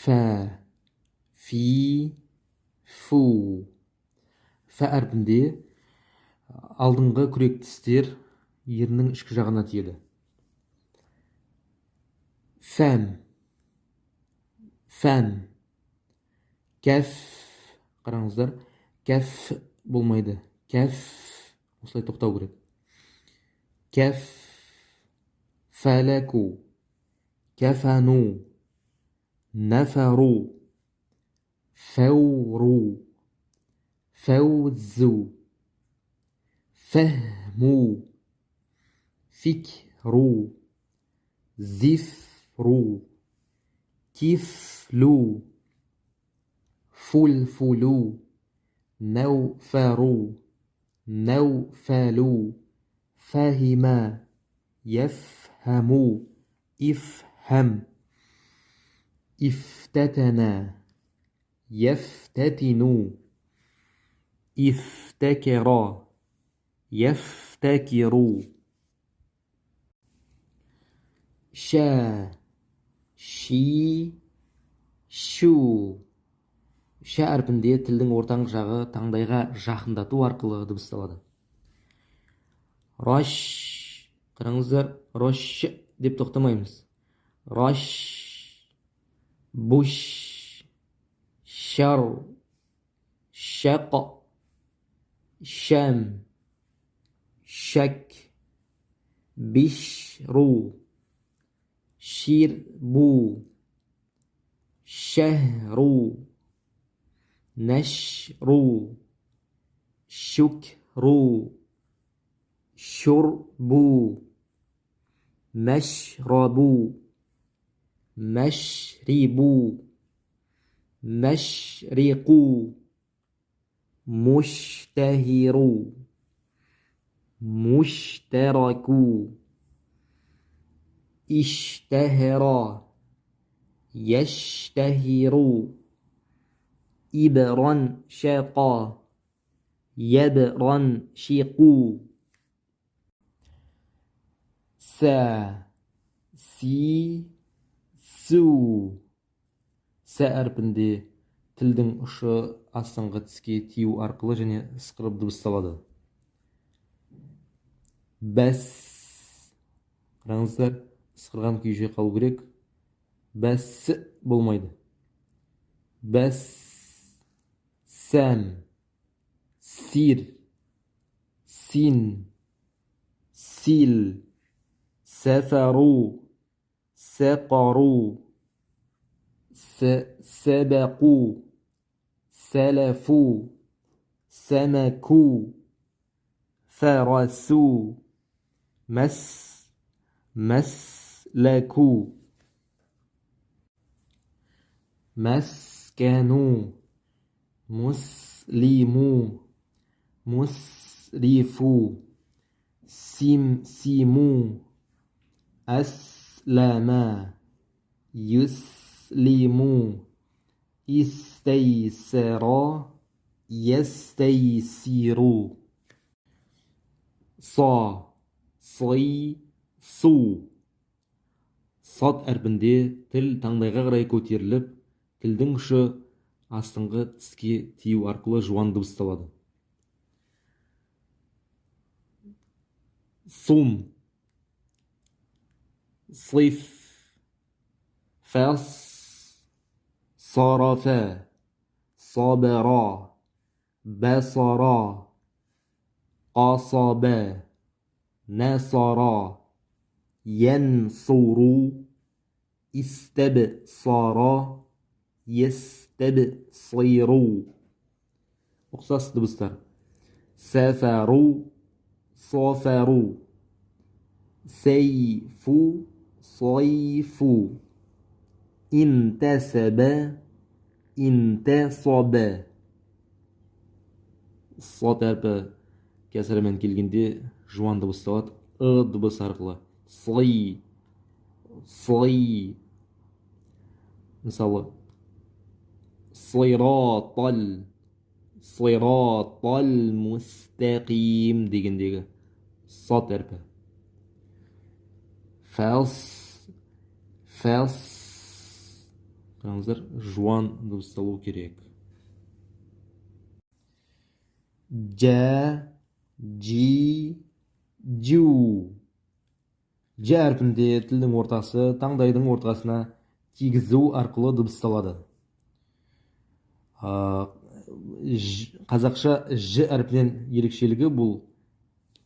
فا في фу. Фа әрпінде алдыңғы күрек тістер еріннің ішкі жағына тиеді. Фәм фәм. Кәф, қараңыздар, кәф болмайды, кәф осылай тоқтау керек. Кәф фәләку, кәфәну, нәфәру, фәуру, фәузу, фәһму, фикру, зифру, кифлу, فلفلو، نوفرو، نوفلو، فهما، يفهمو، افهم، افتتنا، يفتتنو، افتكرا، يفتكرو. شا شي شو. Ша әрпінде тілдің ортаңғы жағы таңдайға жақындату арқылы дыбысталады. Раш, қараңыздар, рош деп тоқтамаймыз. Раш, буш, шар, шақ, шам, шак, бишру, ширбу, шахру, نشرو، شكرو، شربو، مشربو، مشربو، مشرقو، مشتهرو، مشتركو، اشتهرا، يشتهرو، إبرا شاقا، يبرا شقو. سا си су. Сә әрпінде тілдің ұшы астыңғы тіске тию арқылы және ысқырып дыбысталады. Бәс, қараңыздар, ысқырған күйше қалу керек. Бәс болмайды. Бәс, сәм, сир, син, сил, сәфәру, сәқару, сәбәқу, сәләфу, сәмәку, фәрасу, мәс, мәсләку. Мәскәну, муслиму, мусрифу, симсиму, әсләмә, юслиму, истәйсәра, ястәйсиру. Са, сый, су. Сад әрпінде тіл таңдайға қарай көтеріліп, тілдің ұшы астыңғы тіске тию арқылы жуан дыбысталады. Сум, صف، فص، صرف، صبر، بصر، قصب، نصر، ينصر، استبصر، يستبصر. ұқсас дыбыстар. Сәфәру, софәру, сейфу, صيفو، انتسب، انتصب. Сот әрпі кәсірімен келгенде жуан дыбысталады, дыбыс арқылы. Сый, сый. Мысалы, сыратал, сыратал мустақим дегендегі сот әрпі. Фәс, фәс. Қараңыздар, жуан дыбысталу керек. Жа, жи, жу. Ж әрпінде тілдің ортасы таңдайдың ортасына тигізу арқылы дыбысталады. Қазақша ж әрпінен ерекшелігі бұл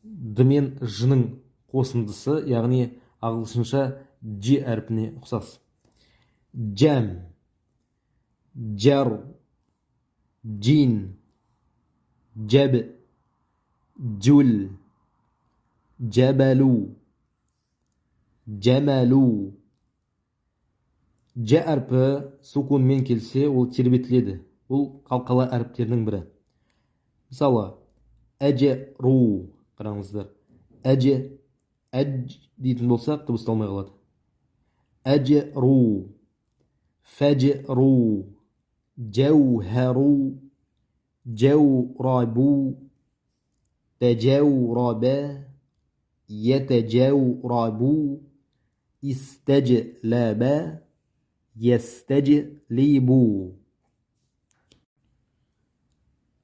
д мен ж-ның қосындысы, яғни ағылшынша ж әрпіне ұқсас. Джам, джар, джин, джаб, джул, джабалу, джамалу. Ж әрпі сукунмен келсе, ол тербетіледі. Бұл қалқалы әріптердің бірі. Мысалы, әже ру. Қараңыздар. Әже, әж дейтін болсақ, дыбысталмай қалады. Әже ру, фәже ру, жауһару, жаурабу, тәжаурабә, йәтәжаурабу, истәжләбә, йәстәжлибу.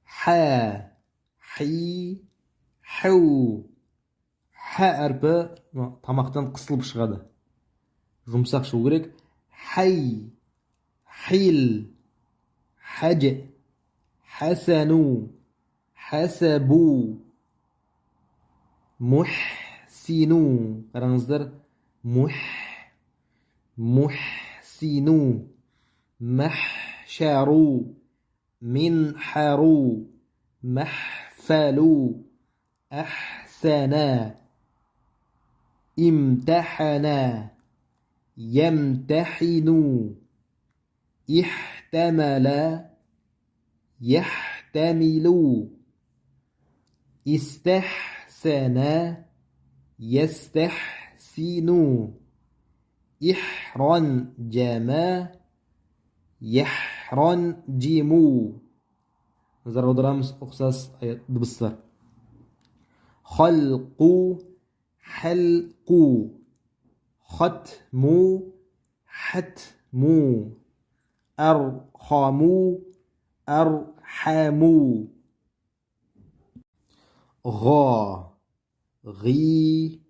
Ха, хи, хау. Ха әрпі тамақтан қысылып шығады. Жұмсақ шығу керек. Хай, хил, хәж, хәсәну, хәсәбу, мухсину. Қараңыздар. Мухсину, мәхшәру, минхару, мәхфәлу, әхсәнә, имтәхәнә, يمتحن, احتمل, يحتمل, استحسن, يستحسن, احرنجم, يحرنجم. Назар аударамыз, ұқсас дыбыстар. Халқу, халқу, ختمو, حتمو، أرحمو، أرحمو. غا، غي،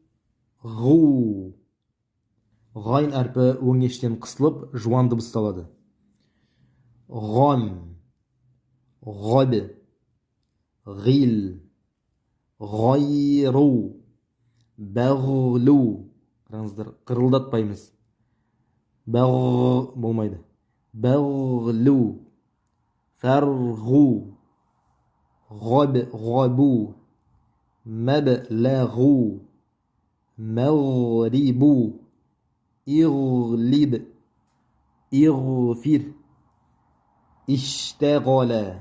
غو. Ғайн әрпі өңештен қысылып, жуан дыбысталады. Ғам, ғаб, ғил, ғайру, бәғлу. Қараңыздар, қырылдатпаймыз. Бәғ болмайды. Бәғлу, фәрғу, ғаб, ғабу, мәбләғу, мәғрибу, иғлиб, иғфир, иштәғала,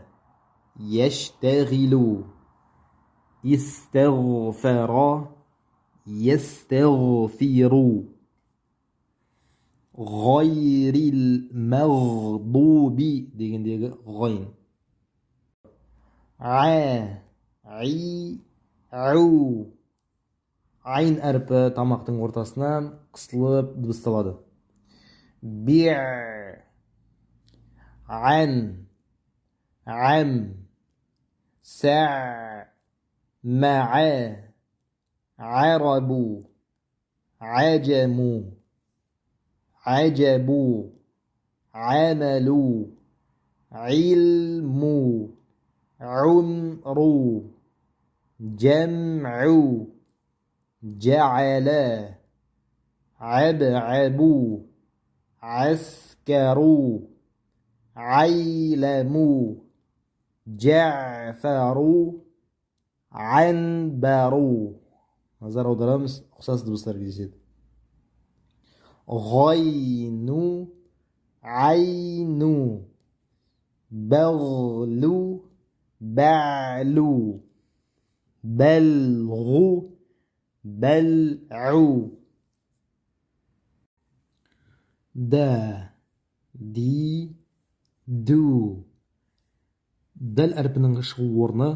яштәғилу, истәғфара, يستغفر. غير المغضوب дегендегі ғайн. Ә, ғи, әу. Айн әрпі тамақтың ортасынан қысылып дыбысталады. Биъ, ән, әм, сә, мәә, عربوا، عجموا، عجبوا، عملوا، علموا، عمروا، جمعوا، جعلا، عبعبوا، عسكروا، عيلموا، جعفروا، عنبروا. Назар аударамыз, ұқсас дыбыстар кездеседі. Ғайну, айну, бәғлу, бәлу, бәлғу, бәлғу. Да, ди, ду. Дәл әрпінің шығу орны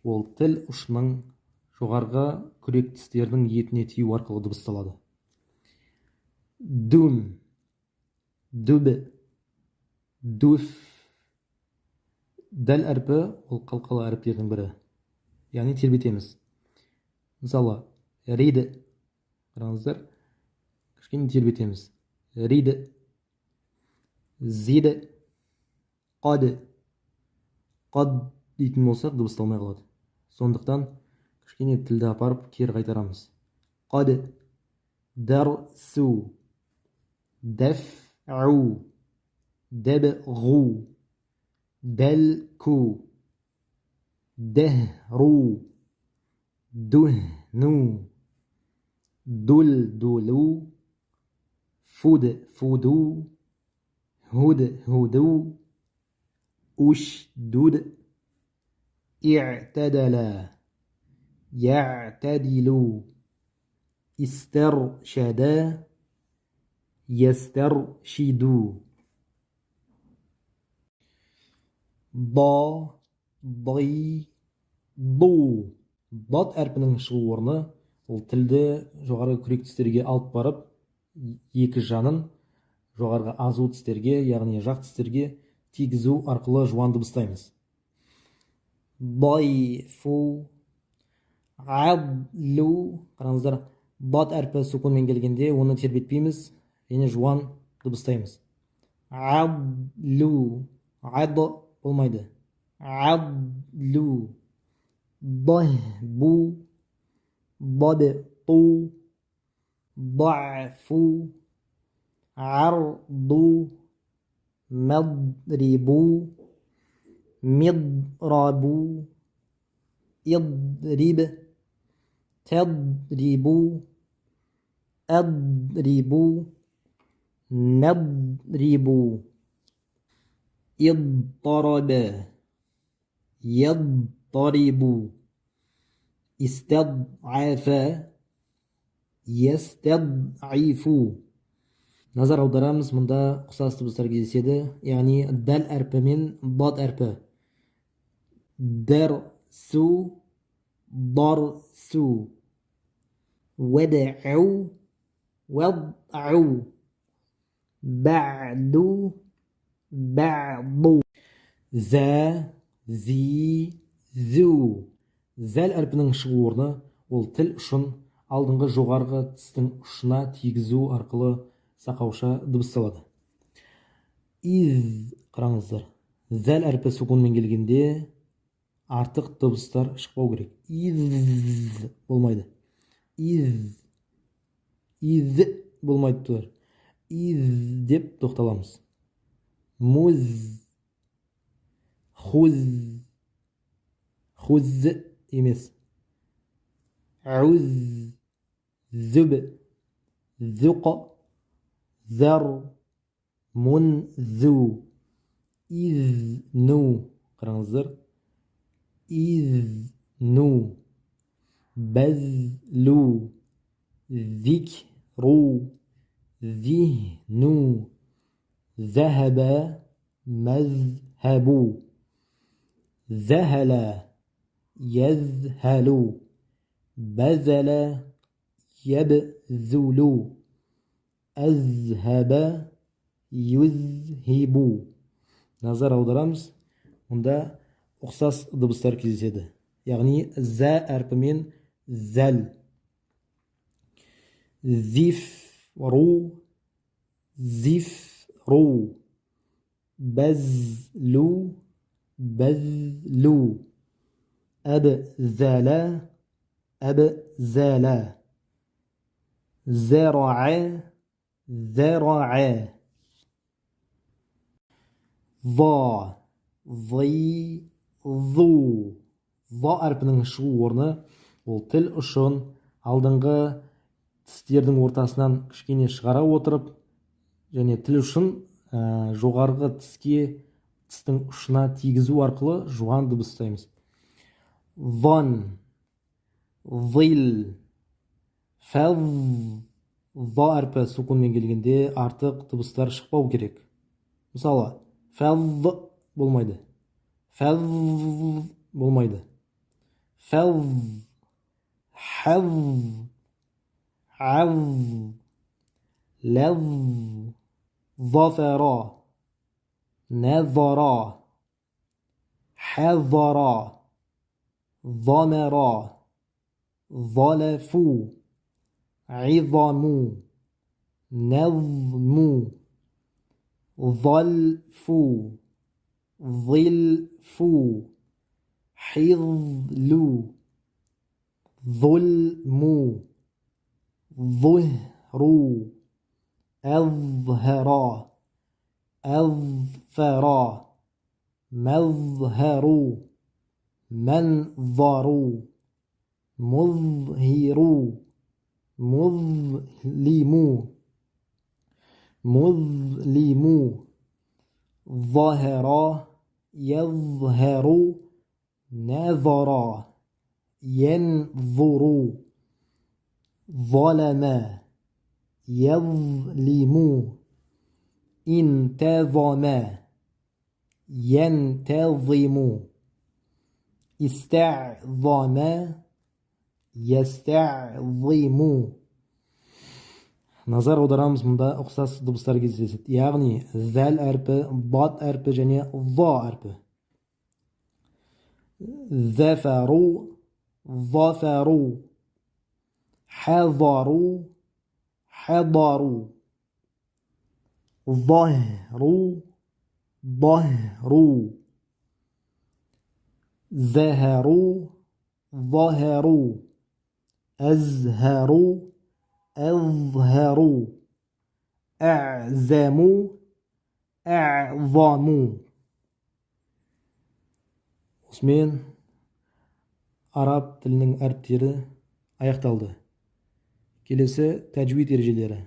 ол тіл ұшының жоғарғы күрек тістердің етіне тию арқылы дыбысталады. Дун, дүбі, дуф. дәл әрпі ол қалқалы әріптердің бірі, яғни тербетеміз. Мысалы риді, қараңыздар, кішкене тербетеміз. риді, зиді, қады. Қад дейтін болсақ дыбысталмай қалады, сондықтан кішкене тілді апарып кері қайтарамыз. Қады, дарсу, дәф'у, дәбғу, дәлку, дәһру, духну, дулдулу, фуду, هدو، أشدد، اعتدلا، يعتدل، استرشدا، يسترشد. ضي، ضو. ضاد әрпінің шығу орны ол тілді жоғарғы күрек тістерге алып барып, екі жанын жоғарғы азу тістерге, яғни жақ тістерге тигізу арқылы жуан дыбыстаймыз. Дайфу, адлу. Қараңыздар, дат әрпі сукунмен келгенде оны тербетпейміз, және жуан дыбыстаймыз. Адлу, ад болмайды. Адлу, дайбу, дадту, ضعفу, عرض، مضرب، مضرب، اضرب، تضرب، أضرب، نضرب. اضطرب، يضطرب، استضعف، يستضعف. Назар аударамыз, мұнда ұқсас дыбыстар кездеседі, яғни дәл әрпі мен дат әрпі. Дәрсу, дарсу, вәдәу, вәдәу, бәъду, бәъду. Зә, зи, зу. Зәл әрпінің шығу орны ол тіл ұшын алдыңғы жоғарғы тістің ұшына тигізу арқылы сақауша дыбысталады. Из, қараңыздар, зәл әрпі сукунмен келгенде артық дыбыстар шықпау керек. Из болмайды. Из болмайды тұр. Из деп тоқталамыз. Муз, хуз емес. Ауз, зүб, зүқа, зәр, мұнзу. Изну, қараңыздар, изну, бәзлу, зикру, зихну, зәһәбә, мәзһәбу, зәһәлә, يذهل، بذل، يبذل، أذهب، يذهب. Назар аударамыз, мұнда ұқсас дыбыстар кездеседі, яғни зә әрпімен зәл. Зифру, зифру, бәзлу, бәзлу, أبذل، أبذل، زرع، زرع. ضا، ضي، ضو. ضа әрпінің шығу орны ол тіл ұшын алдыңғы тістердің ортасынан кішкене шығара отырып, және тіл ұшын жоғарғы тістің ұшына тигізу арқылы жуан дыбыстаймыз. ظن، ظل، фәз. ظа әрпі сукунмен келгенде артық дыбыстар шықпау керек. Мысалы, фәз болмайды, фәз болмайды. Фәз, хәз, عظ، لظ، ظفر، نظرا حضرا ضمرا ظلفوا عظموا نظموا ظلفوا ظلفوا حظلوا ظلموا ظهروا أظهرا أظفرا مظهروا منظروا مظهروا مظلموا مظلموا ظهرا يظهر نظرا ينظر ظلما يظلم انتظم ينتظم استعظم يستعظم. Назар аударамыз, мұнда ұқсас дыбыстар кездеседі. Яғни зәл әрпі, бат әрпі және ва әрпі. Зәфәру, ظفروا حضروا حضروا ظهروا ظهروا زهروا ظهروا أزهروا أظهروا أعزموا أعظموا. Осымен араб тілінің әріптері аяқталды. Келесі тәжвид ережелері.